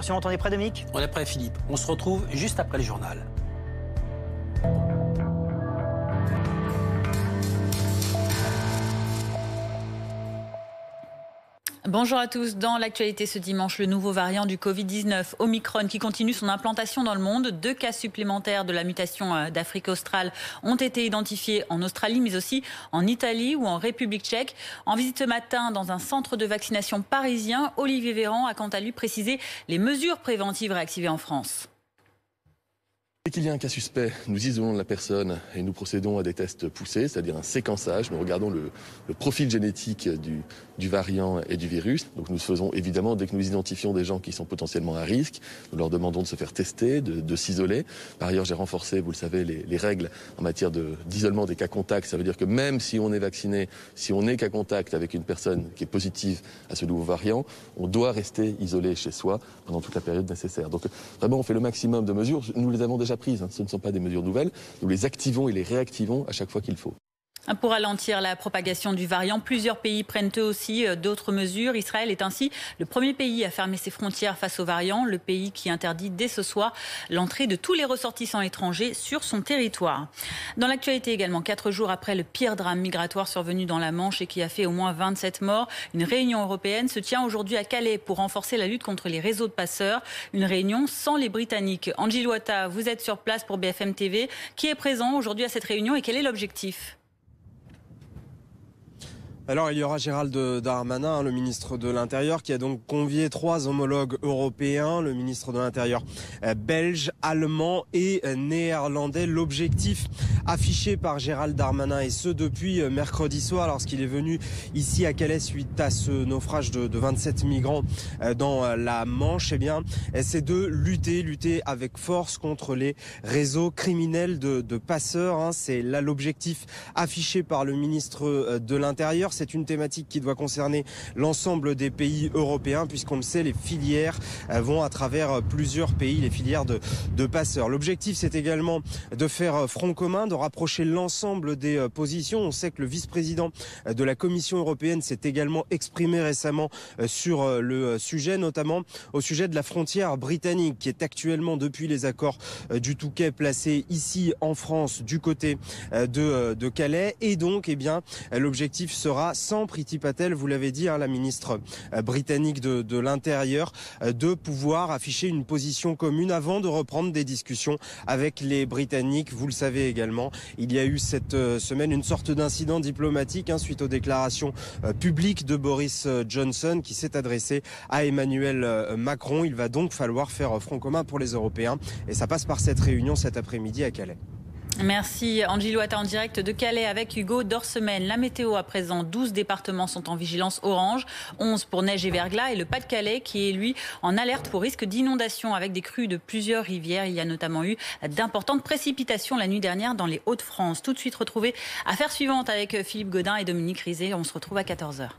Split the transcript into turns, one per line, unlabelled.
On est prêt, Dominique?
On est prêt, Philippe. On se retrouve juste après le journal.
Bonjour à tous. Dans l'actualité ce dimanche, le nouveau variant du Covid-19, Omicron, qui continue son implantation dans le monde. 2 cas supplémentaires de la mutation d'Afrique australe ont été identifiés en Australie, mais aussi en Italie ou en République tchèque. En visite ce matin dans un centre de vaccination parisien, Olivier Véran a quant à lui précisé les mesures préventives réactivées en France.
Dès qu'il y a un cas suspect, nous isolons la personne et nous procédons à des tests poussés, c'est-à-dire un séquençage. Nous regardons le profil génétique du variant et du virus. Donc nous faisons évidemment, dès que nous identifions des gens qui sont potentiellement à risque, nous leur demandons de se faire tester, de s'isoler. Par ailleurs, j'ai renforcé, vous le savez, les règles en matière d'isolement des cas contacts. Ça veut dire que même si on est vacciné, si on n'est qu'à contact avec une personne qui est positive à ce nouveau variant, on doit rester isolé chez soi pendant toute la période nécessaire. Donc vraiment, on fait le maximum de mesures. Nous les avons déjà prises, ce ne sont pas des mesures nouvelles. Nous les activons et les réactivons à chaque fois qu'il faut.
Pour ralentir la propagation du variant, plusieurs pays prennent eux aussi d'autres mesures. Israël est ainsi le premier pays à fermer ses frontières face au variant, le pays qui interdit dès ce soir l'entrée de tous les ressortissants étrangers sur son territoire. Dans l'actualité également, 4 jours après le pire drame migratoire survenu dans la Manche et qui a fait au moins 27 morts, une réunion européenne se tient aujourd'hui à Calais pour renforcer la lutte contre les réseaux de passeurs. Une réunion sans les Britanniques. Angie Loata, vous êtes sur place pour BFM TV. Qui est présent aujourd'hui à cette réunion et quel est l'objectif ?
Alors, il y aura Gérald Darmanin, le ministre de l'Intérieur, qui a donc convié 3 homologues européens, le ministre de l'Intérieur belge, allemand et néerlandais. L'objectif affiché par Gérald Darmanin, et ce depuis mercredi soir, lorsqu'il est venu ici à Calais suite à ce naufrage de 27 migrants dans la Manche, eh bien, c'est de lutter avec force contre les réseaux criminels de passeurs. C'est là l'objectif affiché par le ministre de l'Intérieur. C'est une thématique qui doit concerner l'ensemble des pays européens, puisqu'on le sait, les filières vont à travers plusieurs pays, les filières de passeurs. L'objectif, c'est également de faire front commun, de rapprocher l'ensemble des positions. On sait que le vice-président de la Commission européenne s'est également exprimé récemment sur le sujet, notamment au sujet de la frontière britannique, qui est actuellement, depuis les accords du Touquet, placée ici en France, du côté de Calais. Et donc, eh bien, l'objectif sera, sans Priti Patel, vous l'avez dit, la ministre britannique de l'Intérieur, de pouvoir afficher une position commune avant de reprendre des discussions avec les Britanniques. Vous le savez également, il y a eu cette semaine une sorte d'incident diplomatique suite aux déclarations publiques de Boris Johnson, qui s'est adressé à Emmanuel Macron. Il va donc falloir faire front commun pour les Européens, et ça passe par cette réunion cet après-midi à Calais.
Merci Angie Loata en direct de Calais avec Hugo Dorsemène. La météo à présent, 12 départements sont en vigilance orange, 11 pour neige et verglas, et le Pas-de-Calais qui est lui en alerte pour risque d'inondation avec des crues de plusieurs rivières. Il y a notamment eu d'importantes précipitations la nuit dernière dans les Hauts-de-France. Tout de suite retrouvé Affaires suivantes avec Philippe Godin et Dominique Rizet. On se retrouve à 14h.